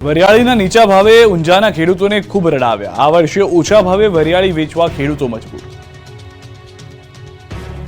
વરિયાળીના નીચા ભાવે ઊંઝાના ખેડૂતોને ખૂબ રડાવ્યા। આ વર્ષે ઓછા ભાવે વરિયાળી વેચવા ખેડૂતો મજબૂર।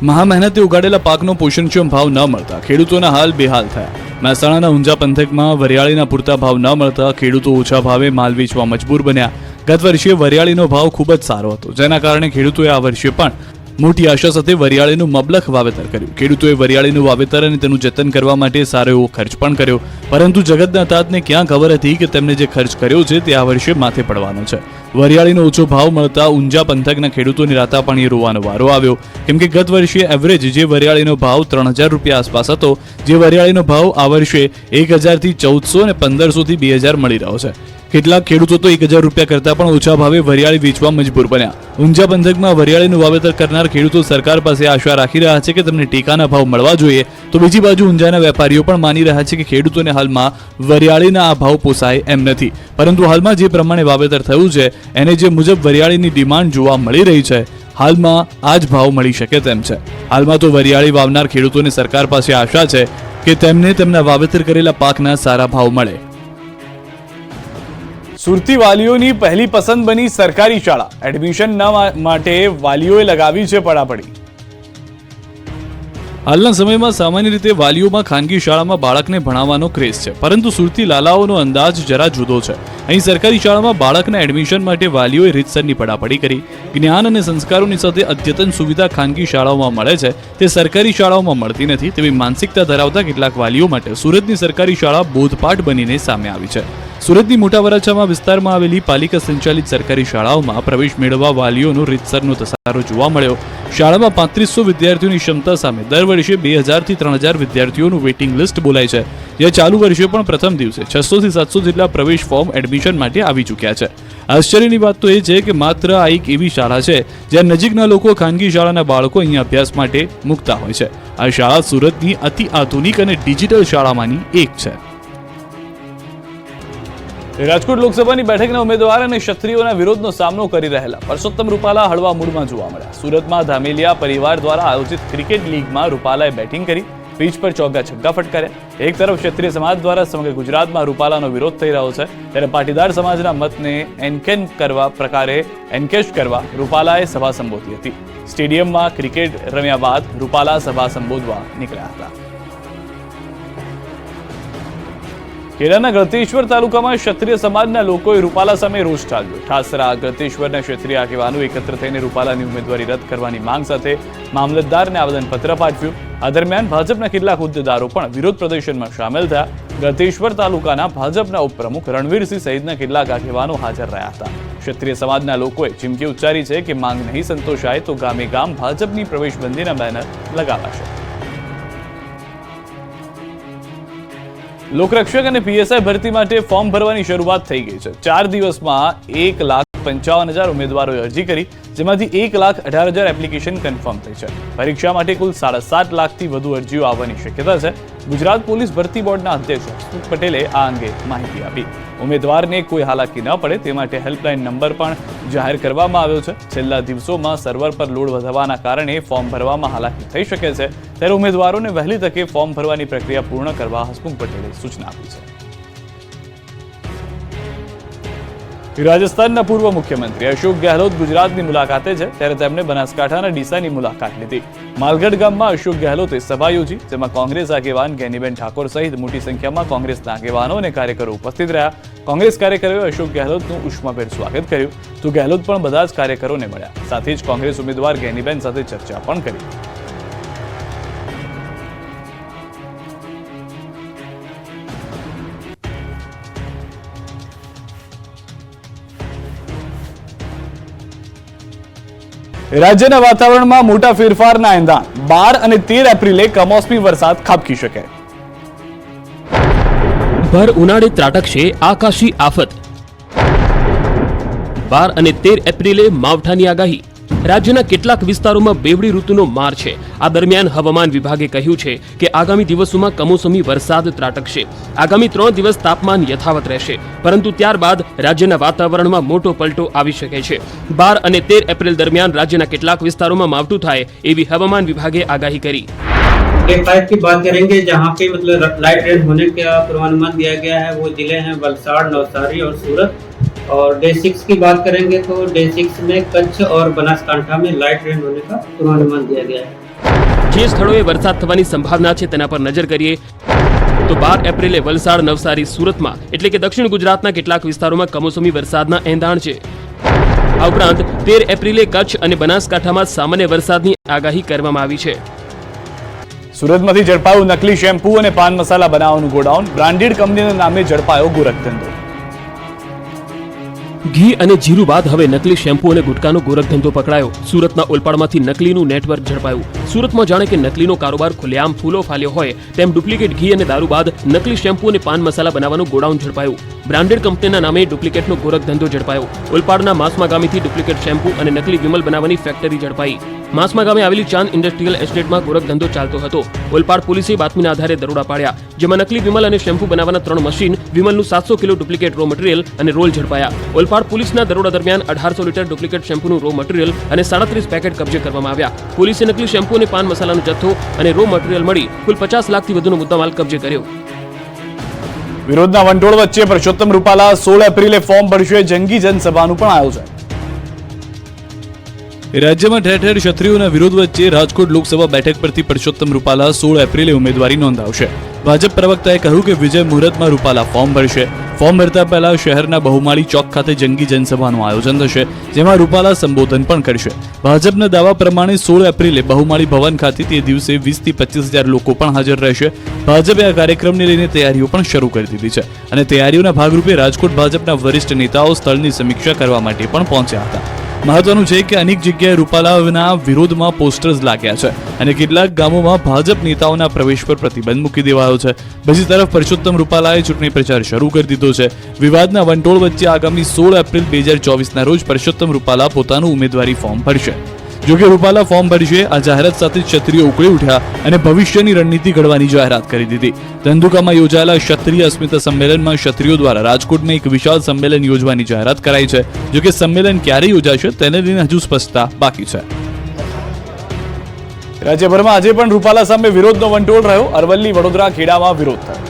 મહામહેનતે ઉગાડેલા પાકનો પોષણક્ષમ ભાવ ન મળતા ખેડૂતોના હાલ બેહાલ થયા। મહેસાણાના ઊંઝા પંથકમાં વરિયાળીના પૂરતા ભાવ ન મળતા ખેડૂતો ઓછા ભાવે માલ વેચવા મજબૂર બન્યા। ગત વર્ષે વરિયાળીનો ભાવ ખૂબ જ સારો હતો, જેના કારણે ખેડૂતોએ આ વર્ષે પણ મોટી આશા સાથે વરિયાળીનું મબલખ વાવેતર કર્યું। ખેડૂતોએ વરિયાળીનું વાવેતર અને તેનું જતન કરવા માટે સારો એવો ખર્ચ પણ કર્યો, પરંતુ જગતના તાતને ક્યાં ખબર હતી કે તેમને જે ખર્ચ કર્યો છે તે આ વર્ષે માથે પડવાનો છે। વરિયાળીનો ઓછો ભાવ મળતા ઊંઝા પંથકના ખેડૂતોની રાતા પાણીએ રોવાનો વારો આવ્યો, કેમ કે ગત વર્ષે એવરેજ જે વરિયાળીનો ભાવ 3000 રૂપિયા આસપાસ હતો, જે વરિયાળીનો ભાવ આ વર્ષે 1000 થી 1400 અને 1500 થી 2000 મળી રહ્યો છે। કેટલાક ખેડૂતો તો 1000 રૂપિયા કરતા પણ ઓછા ભાવે વરિયાળી વેચવા મજબૂર બન્યા। ઊંઝા પંથકમાં વરિયાળીનું વાવેતર કરનાર ખેડૂતો સરકાર પાસે આશા રાખી રહ્યા છે કે તેમને ટેકાના ભાવ મળવા જોઈએ, તો બીજી બાજુ ઊંઝાના વેપારીઓ પણ માની રહ્યા છે કે ખેડૂતોને હાલમાં વરિયાળીના આ ભાવ પોસાય એમ નથી, પરંતુ હાલમાં જે પ્રમાણે વાવેતર થયું છે એને જે મુજબ વરિયાળીની ડિમાન્ડ જોવા મળી રહી છે, હાલમાં આ જ ભાવ મળી શકે તેમ છે। હાલમાં તો વરિયાળી વાવનાર ખેડૂતોને સરકાર પાસે આશા છે કે તેમને તેમના વાવેતર કરેલા પાકના સારા ભાવ મળે। સુરતી વાલીઓની પહેલી પસંદ બની સરકારી શાળા। એડમિશન માટે વાલીઓએ લગાવી છે પડાપડી। હાલના સમયમાં સામાન્ય રીતે વાલીઓમાં ખાનગી શાળામાં બાળકને ભણાવવાનો ક્રેઝ છે, પરંતુ સુરતી લાલાઓનો અંદાજ જરા જુદો છે। અહીં સરકારી શાળામાં બાળકના એડમિશન માટે વાલીઓએ રીતસરની પડાપડી કરી। જ્ઞાન અને સંસ્કારોની સાથે અદ્યતન સુવિધા ખાનગી શાળાઓમાં મળે છે, તે સરકારી શાળાઓમાં મળતી નથી તેવી માનસિકતા ધરાવતા કેટલાક વાલીઓ માટે સુરતની સરકારી શાળા બોધપાઠ બનીને સામે આવી છે। સુરતની મોટા વરાછા વિસ્તારમાં આવેલી પાલિકા સંચાલિત સરકારી શાળાઓમાં પ્રવેશ મેળવવા વાલીઓનો રીતસરનો ધસારો જોવા મળ્યો। શાળામાં 3500 વિદ્યાર્થીઓની ક્ષમતા સામે દર વર્ષે 2000 થી 3000 વિદ્યાર્થીઓનું વેઇટિંગ લિસ્ટ બોલાય છે, જે ચાલુ વર્ષે પણ પ્રથમ દિવસે 600 થી 700 જેટલા પ્રવેશ ફોર્મ એડમિશન માટે આવી ચૂક્યા છે। આશ્ચર્યની વાત તો એ છે કે માત્ર આ એક એવી શાળા છે જ્યાં નજીકના લોકો ખાનગી શાળાના બાળકો અહીંયા અભ્યાસ માટે મૂકતા હોય છે। આ શાળા સુરતની અતિ આધુનિક અને ડિજિટલ શાળામાંની એક છે। રાજકોટ લોકસભાની બેઠકના ઉમેદવાર અને ક્ષત્રિયોના વિરોધનો સામનો કરી રહેલા પરસોત્તમ રૂપાલા હળવા મૂડમાં જોવા મળ્યા। સુરતમાં ધામેલિયા પરિવાર દ્વારા આયોજિત ક્રિકેટ લીગમાં રૂપાલાએ બેટિંગ કરી પીચ પર ચોગ્ગા છગ્ગા ફટકાર્યા। એક તરફ ક્ષત્રિય સમાજ દ્વારા સમગ્ર ગુજરાતમાં રૂપાલાનો વિરોધ થઈ રહ્યો છે, ત્યારે પાટીદાર સમાજના મતને એન્કેશ કરવા રૂપાલાએ સભા સંબોધી હતી। સ્ટેડિયમમાં ક્રિકેટ રમ્યા બાદ રૂપાલા સભા સંબોધવા નીકળ્યા હતા। ખેડાના ગળતેશ્વર તાલુકામાં ક્ષત્રિય સમાજના લોકોએ રૂપાલા સામે રોષ ઠાલવ્યો। ઠાસરા ગળતેશ્વરના ક્ષત્રિય આગેવાનો એકત્ર થઈને રૂપાલાની ઉમેદવારી રદ કરવાની માંગ સાથે મામલતદારને આવેદનપત્ર પાઠવ્યું। આ દરમિયાન ભાજપના કેટલાક હોદ્દેદારો પણ વિરોધ પ્રદર્શનમાં સામેલ થયા। ગળતેશ્વર તાલુકાના ભાજપના ઉપપ્રમુખ રણવીરસિંહ સહિતના કેટલાક આગેવાનો હાજર રહ્યા હતા। ક્ષત્રિય સમાજના લોકોએ ચીમકી ઉચ્ચારી છે કે માંગ નહીં સંતોષાય તો ગામે ગામ ભાજપની પ્રવેશબંધીના બેનર લગાવાશે। લોકરક્ષક અને પીએસઆઈ ભરતી માટે ફોર્મ ભરવાની શરૂઆત થઈ ગઈ છે। 4 દિવસમાં 1,55,000 ઉમેદવારોએ અરજી કરી, જેમાંથી 1,18,000 એપ્લિકેશન કન્ફર્મ થઈ છે। પરીક્ષા માટે કુલ 7.5 લાખથી વધુ અરજીઓ આવવાની શક્યતા છે। ગુજરાત પોલીસ ભરતી બોર્ડના અધ્યક્ષ હસમુખ પટેલે આ અંગે માહિતી આપી। ઉમેદવારને કોઈ હાલાકી ન પડે તે માટે હેલ્પલાઇન નંબર પણ જાહેર કરવામાં આવ્યો છે। છેલ્લા દિવસોમાં સર્વર પર લોડ વધવાના કારણે ફોર્મ ભરવામાં હાલાકી થઈ શકે છે, ત્યારે ઉમેદવારોને વહેલી તકે ફોર્મ ભરવાની પ્રક્રિયા પૂર્ણ કરવા હસમુખ પટેલે સૂચના આપી છે। રાજસ્થાનના પૂર્વ મુખ્યમંત્રી અશોક ગેહલોત ગુજરાતની મુલાકાતે છે, ત્યારે તેમણે બનાસકાંઠાના ડીસાની મુલાકાત લીધી। માલગઢ ગામમાં અશોક ગેહલોતે સભા યોજી, જેમાં કોંગ્રેસ આગેવાન ગેનીબેન ઠાકોર સહિત મોટી સંખ્યામાં કોંગ્રેસના આગેવાનો અને કાર્યકરો ઉપસ્થિત રહ્યા। કોંગ્રેસ કાર્યકરોએ અશોક ગેહલોતનું ઉષ્માભેર સ્વાગત કર્યું, તો ગેહલોત પણ બધા જ કાર્યકરોને મળ્યા। સાથે જ કોંગ્રેસ ઉમેદવાર ગેનીબેન સાથે ચર્ચા પણ કરી। રાજ્યના વાતાવરણમાં મોટા ફેરફારના એંધાણ। 12 અને 13 એપ્રિલે કમોસમી વરસાદ ખાબકી શકે। ભર ઉનાળે ત્રાટકશે આકાશી આફત। 12 અને 13 એપ્રિલે માવઠાની આગાહી। રાજ્યના કેટલાક વિસ્તારોમાં બેવડી ઋતુનો માર છે। આ દરમિયાન હવામાન વિભાગે કહ્યું છે કે આગામી દિવસોમાં કમોસમી વરસાદ ત્રાટકશે। આગામી 3 દિવસ તાપમાન યથાવત રહેશે, પરંતુ ત્યારબાદ રાજ્યના વાતાવરણમાં મોટો પલટો આવી શકે છે। 12 અને 13 એપ્રિલ દરમિયાન રાજ્યના કેટલાક વિસ્તારોમાં માવઠું થાય એવી હવામાન વિભાગે આગાહી કરી। डे 5 की बात करेंगे, जहाँ पे मतलब लाइट रेन होने का पूर्वानुमान दिया गया है, वो जिले हैं वलसाड़, नवसारी और सूरत। और डे 6 की बात करेंगे तो डे 6 में कच्छ और बनासकांठा में लाइट रेन होने का पूर्वानुमान दिया गया है। જે સ્થળોએ વરસાદ થવાની સંભાવના છે તેના પર નજર કરીએ તો 12 એપ્રિલે વલસાડ, નવસારી, સુરતમાં એટલે કે દક્ષિણ ગુજરાતના કેટલાક વિસ્તારોમાં કમોસમી વરસાદના એંધાણ છે. આ ઉપરાંત 13 એપ્રિલે કચ્છ અને બનાસકાંઠામાં સામાન્ય વરસાદની આગાહી કરવામાં આવી છે. સુરતમાંથી ઝડપાયું નકલી શેમ્પૂ અને પાન મસાલા બનાવવાનું ગોડાઉન. બ્રાન્ડેડ કંપનીના નામે ઝડપાયો ગોરખધંધો. ઘી અને જીરું બાદ હવે નકલી શેમ્પૂ અને ગુટકાનો ગોરખધંધો પકડાયો. સુરતના ઓલપાડમાંથી નકલીનું નેટવર્ક ઝડપાયું. સુરતમાં જાણે કે નકલીનો કારોબાર ખુલ્લેઆમ ફૂલો ફાલ્યો હોય તેમ ડુપ્લિકેટ ઘી અને દારૂ બાદ નકલી શેમ્પૂ અને પાન મસાલા બનાવવાનું ગોડાઉન ઝડપાયું. બ્રાન્ડેડ કંપનીના નામે ડુપ્લિકેટનો ગોરખધંધો ઝડપાયો. ઓલપાડના માસમા ગામેથી ડુપ્લિકેટ શેમ્પૂ અને નકલી વિમલ બનાવવાની ફેક્ટરી ઝડપાઈ. માસમા ગામે આવેલી ચાંદ ઇન્ડસ્ટ્રીયલ એસ્ટેટમાં ગોરખધંધો ચાલતો હતો. ઓલપાડ પોલીસે બાતમીના આધારે દરોડા પાડ્યા, જેમાં નકલી વિમલ અને શેમ્પૂ બનાવવાના 3 મશીન, વિમલનું 700 કિલો ડુપ્લિકેટ રો મટીરીયલ અને રોલ ઝડપાયા. ઓલપાડ પોલીસના દરોડા દરમિયાન 1800 લીટર ડુપ્લિકેટ શેમ્પૂનું રો મટીરીયલ અને 37 પેકેટ કબજે કરવામાં આવ્યા. પોલીસે નકલી શેમ્પૂ અને પાન મસાલાનો જથ્થો અને રો મટીરીયલ મળી કુલ 50 લાખથી વધુનો મુદ્દામાલ કબજે કર્યો. વિરોધના વંટોળ વચ્ચે પરસોત્તમ રૂપાલા 16 એપ્રિલે ફોર્મ ભરશે. જંગી જનસભાનું પણ આયોજન. રાજ્યમાં ઠેર ઠેર ક્ષત્રિયોના વિરોધ વચ્ચે રાજકોટ લોકસભા બેઠક પરથી પરસોત્તમ રૂપાલા 16 એપ્રિલે ઉમેદવારી નોંધાવશે. ભાજપ પ્રવક્તાએ કહ્યું કે વિજય મુહૂર્તમાં રૂપાલા ફોર્મ ભરશે. ફોર્મ ભરતા પહેલા શહેરના બહુમાળી ચોક ખાતે જંગી જનસભાનું આયોજન થશે, જેમાં રૂપાલા સંબોધન પણ કરશે. ભાજપના દાવા પ્રમાણે 16 એપ્રિલે બહુમાળી ભવન ખાતે તે દિવસે 20 થી 25 હજાર લોકો પણ હાજર રહેશે. ભાજપે આ કાર્યક્રમને લઈને તૈયારીઓ પણ શરૂ કરી દીધી છે અને તૈયારીઓના ભાગરૂપે રાજકોટ ભાજપના વરિષ્ઠ નેતાઓ સ્થળની સમીક્ષા કરવા માટે પણ પહોંચ્યા હતા. મહત્વનું છે કે અનેક જગ્યાએ રૂપાલાના વિરોધમાં પોસ્ટર્સ લાગ્યા છે અને કેટલાક ગામોમાં ભાજપ નેતાઓના પ્રવેશ પર પ્રતિબંધ મૂકી દેવાયો છે. બીજી તરફ પરસોત્તમ રૂપાલાએ ચૂંટણી પ્રચાર શરૂ કરી દીધો છે. વિવાદના વંટોળ વચ્ચે આગામી 16 એપ્રિલ 2024ના રોજ પરસોત્તમ રૂપાલા પોતાનું ઉમેદવારી ફોર્મ ભરશે. જોકે રૂપાલા ફોર્મ ભરશે આ જાહેરાત સાથે ક્ષત્રિયો ઉકળી ઉઠ્યા અને ભવિષ્યની રણનીતિ ઘડવાની જાહેરાત કરી દીધી. ધંધુકામાં યોજાયેલા ક્ષત્રિય અસ્મિતા સંમેલનમાં ક્ષત્રિયો દ્વારા રાજકોટમાં એક વિશાળ સંમેલન યોજવાની જાહેરાત કરાઈ છે. જોકે સંમેલન ક્યારે યોજાશે તેને લઈને હજુ સ્પષ્ટતા બાકી છે. રાજ્યભરમાં આજે પણ રૂપાલા સામે વિરોધનો વંટોળ રહ્યો. અરવલ્લી, વડોદરા, ખેડામાં વિરોધ થયો.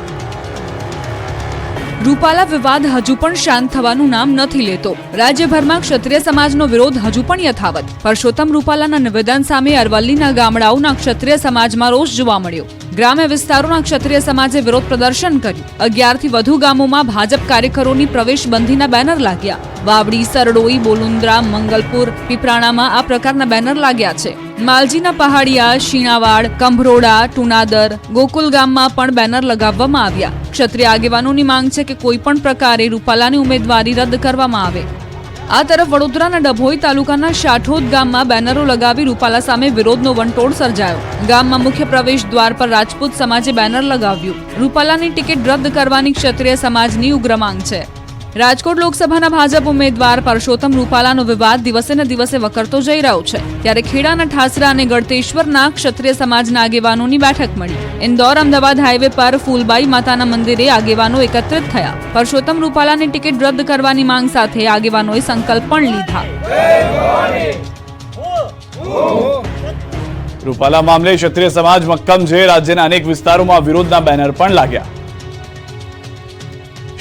રૂપાલા વિવાદ હજુ પણ શાંત થવાનું નામ નથી લેતો. રાજ્યભરમાં ક્ષત્રિય સમાજનો વિરોધ હજુ પણ યથાવત. પરસોત્તમ રૂપાલાના નિવેદન સામે અરવલ્લીના ગામડાઓના ક્ષત્રિય સમાજમાં રોષ જોવા મળ્યો. ગ્રામ્ય વિસ્તારોના ક્ષત્રિય સમાજે વિરોધ પ્રદર્શન કર્યું. 11 થી વધુ ગામોમાં ભાજપ કાર્યકરોની પ્રવેશબંધીના બેનર લાગ્યા. વાવડી, સરડોઈ, બોલુન્દ્રા, મંગલપુર, પીપરાણામાં આ પ્રકારના બેનર લાગ્યા છે. માલજીના પહાડિયા, શીણાવાડ, કંભરોડા, ટુનાદર, ગોકુલ ગામમાં પણ બેનર લગાવવામાં આવ્યા. ક્ષત્રિય આગેવાનોની માંગ છે કે કોઈ પણ પ્રકારે રૂપાલાની ઉમેદવારી રદ કરવામાં આવે. આ તરફ વડોદરાના ડભોઈ તાલુકાના શાઠોદ ગામમાં બેનરો લગાવી રૂપાલા સામે વિરોધનો વંટોળ સર્જાયો. ગામમાં મુખ્ય પ્રવેશ દ્વાર પર રાજપૂત સમાજે બેનર લગાવ્યું. રૂપાલાની ટિકિટ રદ કરવાની ક્ષત્રિય સમાજની ઉગ્ર માંગ છે. રાજકોટ લોકસભાના ભાજપ ઉમેદવાર પરસોત્તમ રૂપાલાનો વિવાદ દિવસે ને દિવસે વકરતો જઈ રહ્યો છે. ત્યારે ખેડાના ઠાસરા અને ગળતેશ્વરના ક્ષત્રિય સમાજના આગેવાનોની બેઠક મળી. ઇન્દોર અમદાવાદ હાઈવે પર ફૂલબાઈ માતાના મંદિરે આગેવાનો એકત્રિત થયા. પરસોત્તમ રૂપાલાની ટિકિટ રદ કરવાની માંગ સાથે આગેવાનોએ સંકલ્પ પણ લીધા. રૂપાલા મામલે ક્ષત્રિય સમાજ મક્કમ છે. રાજ્યના અનેક વિસ્તારોમાં વિરોધના બેનર પણ લાગ્યા.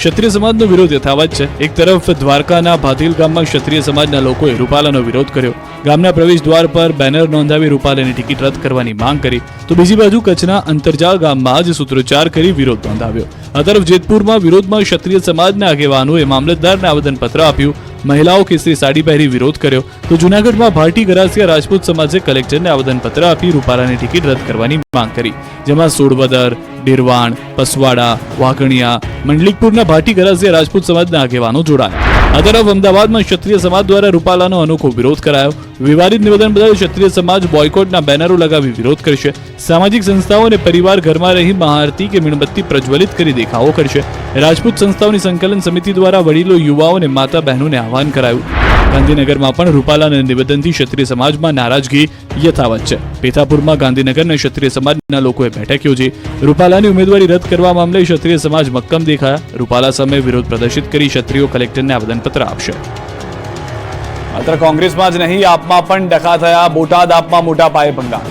ક્ષત્રિય સમાજનો વિરોધ યથાવત છે. એક તરફ દ્વારકાના ભાતીલ ગામમાં ક્ષત્રિય સમાજના લોકોએ રૂપાલાનો વિરોધ કર્યો. ગામના પ્રવેશ દ્વાર પર બેનર નોંધાવી રૂપાલાની ટિકિટ રદ કરવાની માંગ કરી, તો બીજી બાજુ કચ્છના અંતરજાળ ગામમાં જ સૂત્રોચ્ચાર કરી વિરોધ નોંધાવ્યો. આ તરફ જેતપુરમાં વિરોધમાં ક્ષત્રિય સમાજના આગેવાનોએ મામલતદારને આવેદનપત્ર આપ્યું. મહિલાઓ કેસરી સાડી પહેરી વિરોધ કર્યો. તો જૂનાગઢમાં ભાટી ગરાસિયા રાજપૂત સમાજે કલેક્ટરને આવેદનપત્ર આપી રૂપાલાની ટિકિટ રદ કરવાની માંગ કરી, જેમાં સોડવદર, ડીરવાણ, પસવાડા, વાઘણિયા, મંડલિકપુરના ભાટી ગરાસિયા રાજપૂત સમાજના આગેવાનો જોડાયા. આ તરફ અમદાવાદમાં ક્ષત્રિય સમાજ દ્વારા રૂપાલાનો અનોખો વિરોધ કરાયો. વિવાદિત નિવેદન બદલ ક્ષત્રિય સમાજ બોયકોટના બેનરો લગાવી વિરોધ કરશે. સામાજિક સંસ્થાઓ અને પરિવાર ઘરમાં રહી મહાઆરતી કે મીણબત્તી પ્રજ્વલિત કરી દેખાવો કરશે. રાજપૂત સંસ્થાઓની સંકલન સમિતિ દ્વારા વડીલો, યુવાઓ અને માતા બહેનોને આહવાન કરાયું. ગાંધીનગરમાં પણ રૂપાલાના નિવેદનથી ક્ષત્રિય સમાજમાં નારાજગી યથાવત છે. પેથાપુરમાં ગાંધીનગરના ક્ષત્રિય સમાજના લોકોએ બેઠક યોજી. રૂપાલાની ઉમેદવારી રદ કરવા મામલે ક્ષત્રિય સમાજ મક્કમ દેખાયા. રૂપાલા સામે વિરોધ પ્રદર્શિત કરી ક્ષત્રિયો કલેક્ટરને આવેદનપત્ર આપશે. માત્ર કોંગ્રેસમાં જ નહીં, આપમાં પણ ડખા થયા. બોટાદ આપમાં મોટા પાયે ભંગાણ.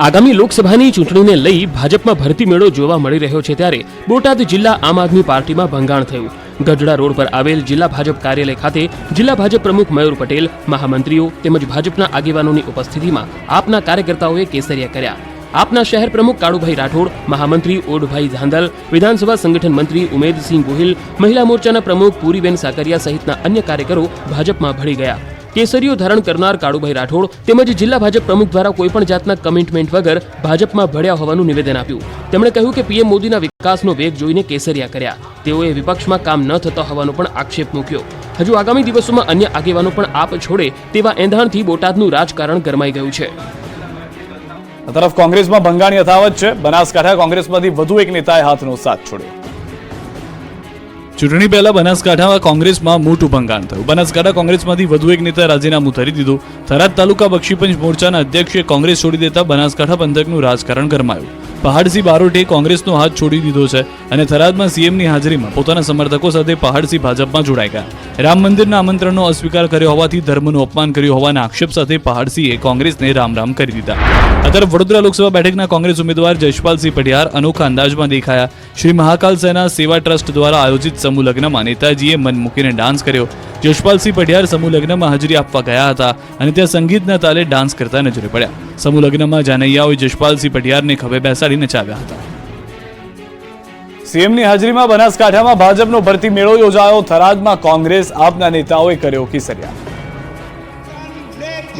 આગામી લોકસભાની ચૂંટણીને લઈ ભાજપમાં ભરતી મેળો જોવા મળી રહ્યો છે ત્યારે બોટાદ જિલ્લા આમ આદમી પાર્ટીમાં ભંગાણ થયું. ગઢડા રોડ પર આવેલ જિલ્લા ભાજપ કાર્યાલય ખાતે જિલ્લા ભાજપ પ્રમુખ મયુર પટેલ, મહામંત્રીઓ તેમજ ભાજપના આગેવાનોની ઉપસ્થિતિમાં આપના કાર્યકર્તાઓએ કેસરિયા કર્યા. આપના શહેર પ્રમુખ કાળુભાઈ રાઠોડ, મહામંત્રી ઓઢભાઈ ધાંધલ, વિધાનસભા સંગઠન મંત્રી ઉમેદસિંહ ગોહિલ, મહિલા મોરચાના પ્રમુખ પૂરીબેન સાકરિયા સહિતના અન્ય કાર્યકરો ભાજપમાં ભળી ગયા. કેસરીઓ ધારણ કરનાર કાળુભાઈ રાઠોડ તેમજ જિલ્લા ભાજપ પ્રમુખ દ્વારા કોઈપણ જાતના કમિટમેન્ટ વગર ભાજપમાં ભળ્યા હોવાનું નિવેદન આપ્યું. તેમણે કહ્યું કે પીએમ મોદીના વિકાસનો વેગ જોઈને કેસરિયા કર્યા. તેઓએ વિપક્ષમાં કામ ન થતા હોવાનો પણ આક્ષેપ મૂક્યો. હજુ આગામી દિવસોમાં અન્ય આગેવાનો પણ આપ છોડે તેવા એંધાણથી બોટાદનું રાજકારણ ગરમાઈ ગયું છે. આ તરફ કોંગ્રેસમાં ભંગાણ યથાવત છે. બનાસકાંઠા કોંગ્રેસમાંથી વધુ એક નેતાએ હાથનો સાથ છોડ્યો. ચૂંટણી પહેલા બનાસકાંઠામાં કોંગ્રેસમાં મોટું ભંગાણ થયું. બનાસકાંઠા કોંગ્રેસમાંથી વધુ એક નેતાએ રાજીનામું ધરી દીધું. થરાદ તાલુકા બક્ષીપંચ મોરચાના અધ્યક્ષે કોંગ્રેસ છોડી દેતા બનાસકાંઠા પંથકનું રાજકારણ ગરમાયું. પહાડસિંહ બારોટે કોંગ્રેસનો હાથ છોડી દીધો છે અને થરાદમાં સીએમની હાજરીમાં પોતાના સમર્થકો સાથે પહાડસિંહ ભાજપમાં જોડાઈ ગયા. રામ મંદિરના આમંત્રણનો અસ્વીકાર કર્યો હોવાથી ધર્મનું અપમાન કર્યું હોવાના આક્ષેપ સાથે પહાડસિંહે કોંગ્રેસને રામ રામ કરી દીધા. આ તરફ વડોદરા લોકસભા બેઠકના કોંગ્રેસ ઉમેદવાર જયપાલસિંહ પઢિયાર અનોખા અંદાજમાં દેખાયા. શ્રી મહાકાલ સેના સેવા ટ્રસ્ટ દ્વારા આયોજિત સમૂહ લગ્નમાં નેતાજીએ મન મૂકીને ડાન્સ કર્યો. જયપાલસિંહ પઢિયાર સમૂહ લગ્નમાં હાજરી આપવા ગયા હતા અને ત્યાં સંગીતના તાલે ડાન્સ કરતા નજરે પડ્યા. સમૂહ લગ્નમાં જાનૈયાઓએ જયપાલસિંહ પઢિયારને ખભે બેસાડી નચાવ્યા હતા. સીએમની હાજરીમાં બનાસકાંઠામાં ભાજપનો ભરતી મેળો યોજાયો. થરાદમાં કોંગ્રેસ આપના નેતાઓએ કર્યો કેસરિયા.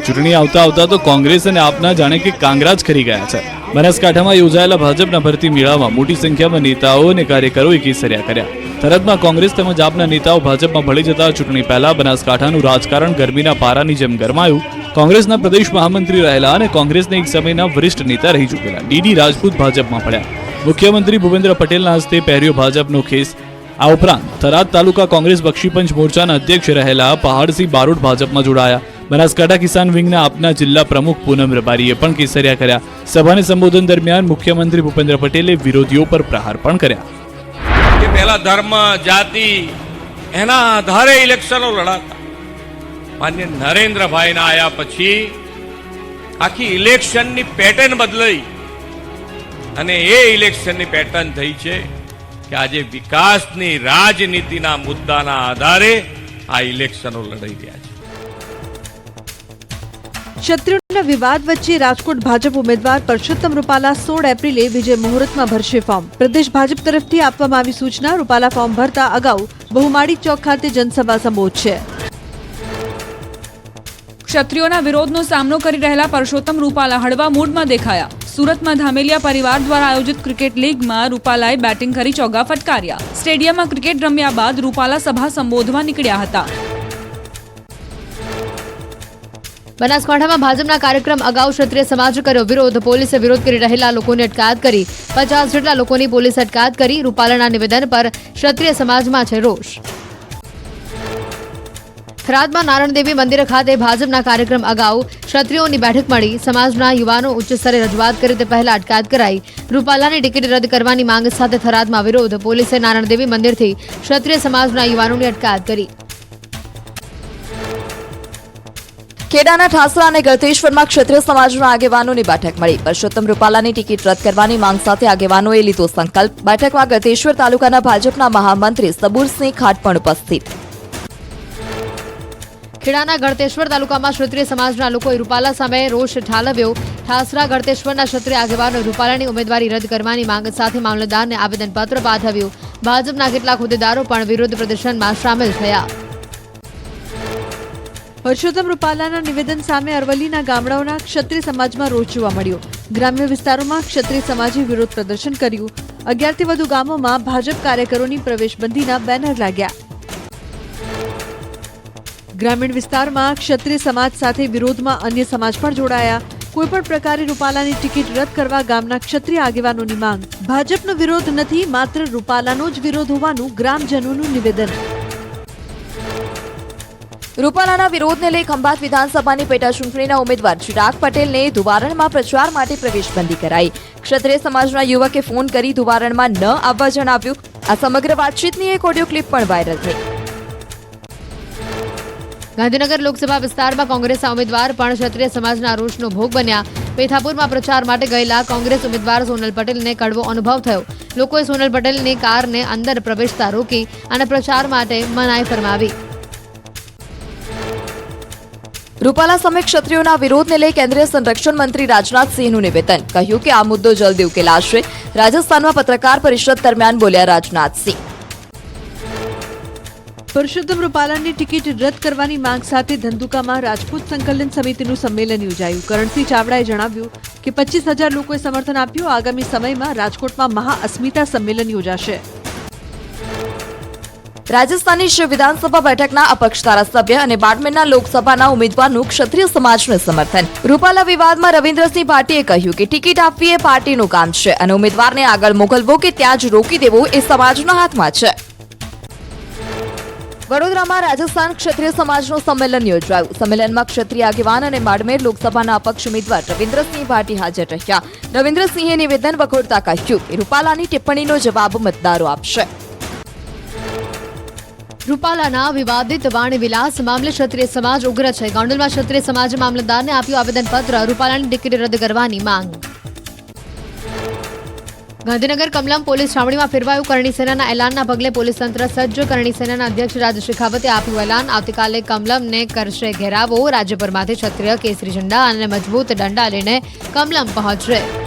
ચૂંટણી આવતા તો કોંગ્રેસ અને આપના જાણે કે કાંગરા જ ખરી ગયા છે. બનાસકાંઠામાં યોજાયેલા ભાજપના ભરતી મેળામાં મોટી સંખ્યામાં નેતાઓ અને કાર્યકરોએ કેસરિયા કર્યા. થરાદમાં કોંગ્રેસ તેમજ આપના નેતાઓ ભાજપમાં ભળી જતા ચૂંટણી પહેલા બનાસકાંઠાનું રાજકારણ ગરમીના પારાની જેમ ગરમાયું. કોંગ્રેસના પ્રદેશ મહામંત્રી રહેલા અને કોંગ્રેસના એક સમયના વરિષ્ઠ નેતા રહી ચૂકેલા ડીડી રાજપૂત ભાજપમાં પડ્યા. મુખ્યમંત્રી ભૂપેન્દ્ર પટેલના હસ્તે પહેર્યો ભાજપનો ખેસ. આ ઉપરાંત થરાદ તાલુકા કોંગ્રેસ બક્ષીપંચ મોરચાના અધ્યક્ષ રહેલા પહાડસિંહ બારોટ ભાજપમાં જોડાયા. બનાસકાંઠા કિસાન વિંગના આપના જિલ્લા પ્રમુખ પૂનમ રબારીએ પણ કેસરિયા કર્યા. સભાને સંબોધન દરમિયાન મુખ્યમંત્રી ભૂપેન્દ્ર પટેલે વિરોધીઓ પર પ્રહાર પણ કર્યા. કે પહેલા ધર્મ, જાતિ એના આધારે ઇલેક્શનો લડાતા. માન્ય નરેન્દ્રભાઈના આયા પછી આખી ઇલેક્શનની પેટર્ન બદલાઈ અને એ ઇલેક્શનની પેટર્ન થઈ છે કે આજે વિકાસની રાજનીતિના મુદ્દાના આધારે આ ઇલેક્શનો લડાઈ રહ્યા છે. ક્ષત્રિયોના વિવાદ વચ્ચે રાજકોટ ભાજપ ઉમેદવાર પરસોત્તમ રૂપાલા 16 એપ્રિલે વિજય મુહૂર્તમાં ભરશે ફોર્મ. પ્રદેશ ભાજપ તરફથી આપવામાં આવી સૂચના. રૂપાલા ફોર્મ ભરતા અગાઉ બહુમાળી ચોક ખાતે જનસભા સંબોધશે. ક્ષત્રિયોના વિરોધનો સામનો કરી રહેલા પરસોત્તમ રૂપાલા હળવા મૂડમાં દેખાયા. સુરતમાં ધામેલિયા પરિવાર દ્વારા આયોજિત ક્રિકેટ લીગમાં રૂપાલાએ બેટિંગ કરી ચોગ્ગા ફટકાર્યા. સ્ટેડિયમમાં ક્રિકેટ રમ્યા બાદ રૂપાલા સભા સંબોધવા નીકળ્યા હતા. બનાસકાંઠામાં ભાજપના કાર્યક્રમ અગાઉ ક્ષત્રિય સમાજે કર્યો વિરોધ. પોલીસે વિરોધ કરી રહેલા લોકોની અટકાયત કરી. 50 જેટલા લોકોની પોલીસે અટકાયત કરી. રૂપાલાના નિવેદન પર ક્ષત્રિય સમાજમાં છે રોષ. થરાદમાં નારાયણદેવી મંદિર ખાતે ભાજપના કાર્યક્રમ અગાઉ ક્ષત્રિયોની બેઠક મળી. સમાજના યુવાનો ઉચ્ચ સ્તરે રજૂઆત કરી તે પહેલા અટકાયત કરાઈ. રૂપાલાની ટિકિટ રદ કરવાની માંગ સાથે થરાદમાં વિરોધ. પોલીસે નારાયણદેવી મંદિરથી ક્ષત્રિય સમાજના યુવાનોની અટકાયત કરી. ખેડાના ઠાસરા અને ગળતેશ્વરમાં ક્ષત્રિય સમાજના આગેવાનોની બેઠક મળી. પરસોત્તમ રૂપાલાની ટિકિટ રદ કરવાની માંગ સાથે આગેવાનોએ લીધો સંકલ્પ. બેઠકમાં ગળતેશ્વર તાલુકાના ભાજપના મહામંત્રી સબુરસિંહ ખાટ પણ ઉપસ્થિત. ખેડાના ગળતેશ્વર તાલુકામાં ક્ષત્રિય સમાજના લોકોએ રૂપાલા સામે રોષ ઠાલવ્યો. ઠાસરા ગળતેશ્વરના ક્ષત્રિય આગેવાનોએ રૂપાલાની ઉમેદવારી રદ કરવાની માંગ સાથે મામલતદારને આવેદનપત્ર પાઠવ્યું. ભાજપના કેટલાક હોદ્દેદારો પણ વિરોધ પ્રદર્શનમાં સામેલ થયા. પરસોત્તમ રૂપાલાના નિવેદન સામે અરવલ્લીના ગામડાઓના ક્ષત્રિય સમાજમાં રોષ જોવા મળ્યો. ગ્રામ્ય વિસ્તારોમાં ક્ષત્રિય સમાજે વિરોધ પ્રદર્શન કર્યું. 11 થી વધુ ગામોમાં ભાજપ કાર્યકરોની પ્રવેશબંધીના બેનર લાગ્યા. ગ્રામીણ વિસ્તારમાં ક્ષત્રિય સમાજ સાથે વિરોધમાં અન્ય સમાજ પણ જોડાયા. કોઈપણ પ્રકારે રૂપાલાની ટિકિટ રદ કરવા ગામના ક્ષત્રિય આગેવાનોની માંગ. ભાજપનો વિરોધ નથી, માત્ર રૂપાલાનો જ વિરોધ હોવાનું ગ્રામજનોનું નિવેદન. રૂપાલાના વિરોધને લઈ ખંભાત વિધાનસભાની પેટાચૂંટણીના ઉમેદવાર ચિરાગ પટેલને ધુવારણમાં પ્રચાર માટે પ્રવેશબંધી કરાઈ. ક્ષત્રિય સમાજના યુવકે ફોન કરી ધુવારણમાં ન આવવા જણાવ્યું. આ સમગ્ર વાતચીતની એક ઓડિયો ક્લિપ પણ વાયરલ થઈ. ગાંધીનગર લોકસભા વિસ્તારમાં કોંગ્રેસના ઉમેદવાર પણ ક્ષત્રિય સમાજના રોષનો ભોગ બન્યા. પેથાપુરમાં પ્રચાર માટે ગયેલા કોંગ્રેસ ઉમેદવાર સોનલ પટેલને કડવો અનુભવ થયો. લોકોએ સોનલ પટેલની કારને અંદર પ્રવેશતા રોકી અને પ્રચાર માટે મનાઈ ફરમાવી. રૂપાલા સામે ક્ષત્રિયોના વિરોધને લઈ કેન્દ્રીય સંરક્ષણ મંત્રી રાજનાથસિંહનું નિવેદન. કહ્યું કે આ મુદ્દો જલ્દી ઉકેલાશે. રાજસ્થાનમાં પત્રકાર પરિષદ દરમિયાન બોલ્યા રાજનાથસિંહ. પરસોત્તમ રૂપાલાની ટિકિટ રદ કરવાની માંગ સાથે ધંધુકામાં રાજપૂત સંકલન સમિતિનું સંમેલન યોજાયું. કરણસિંહ ચાવડાએ જણાવ્યું કે 25,000 લોકોએ સમર્થન આપ્યું. આગામી સમયમાં રાજકોટમાં મહાઅસ્મિતા સંમેલન યોજાશે. રાજસ્થાનની શિવ વિધાનસભા બેઠકના અપક્ષ ધારાસભ્ય અને બાડમેરના લોકસભાના ઉમેદવારનું ક્ષત્રિય સમાજનું સમર્થન. રૂપાલા વિવાદમાં રવિન્દ્રસિંહ ભાટીએ કહ્યું કે ટિકિટ આપવી એ પાર્ટીનું કામ છે અને ઉમેદવારને આગળ મોકલવો કે ત્યાં જ રોકી દેવો એ સમાજના હાથમાં છે. વડોદરામાં રાજસ્થાન ક્ષત્રિય સમાજનું સંમેલન યોજાયું. સંમેલનમાં ક્ષત્રિય આગેવાન અને બાડમેર લોકસભાના અપક્ષ ઉમેદવાર રવિન્દ્રસિંહ ભાટી હાજર રહ્યા. રવિન્દ્રસિંહે નિવેદન વખોડતા કહ્યું કે રૂપાલાની ટિપ્પણીનો જવાબ મતદારો આપશે. રૂપાલાના વિવાદિત વાણી વિલાસ મામલે ક્ષત્રિય સમાજ ઉગ્ર છે. ગોંડલમાં ક્ષત્રિય સમાજે મામલતદારને આપ્યું આવેદનપત્ર. રૂપાલાની ટિકિટ રદ કરવાની માંગ. ગાંધીનગર કમલમ પોલીસ છાવણીમાં ફેરવાયું. કરણી સેનાના એલાનના પગલે પોલીસ તંત્ર સજ્જ. કરણી સેનાના અધ્યક્ષ રાજ શેખાવતે આપ્યું એલાન. આવતીકાલે કમલમને કરશે ઘેરાવો. રાજ્યભરમાંથી ક્ષત્રિય કેસરી ઝંડા અને મજબૂત દંડા લઈને કમલમ પહોંચશે.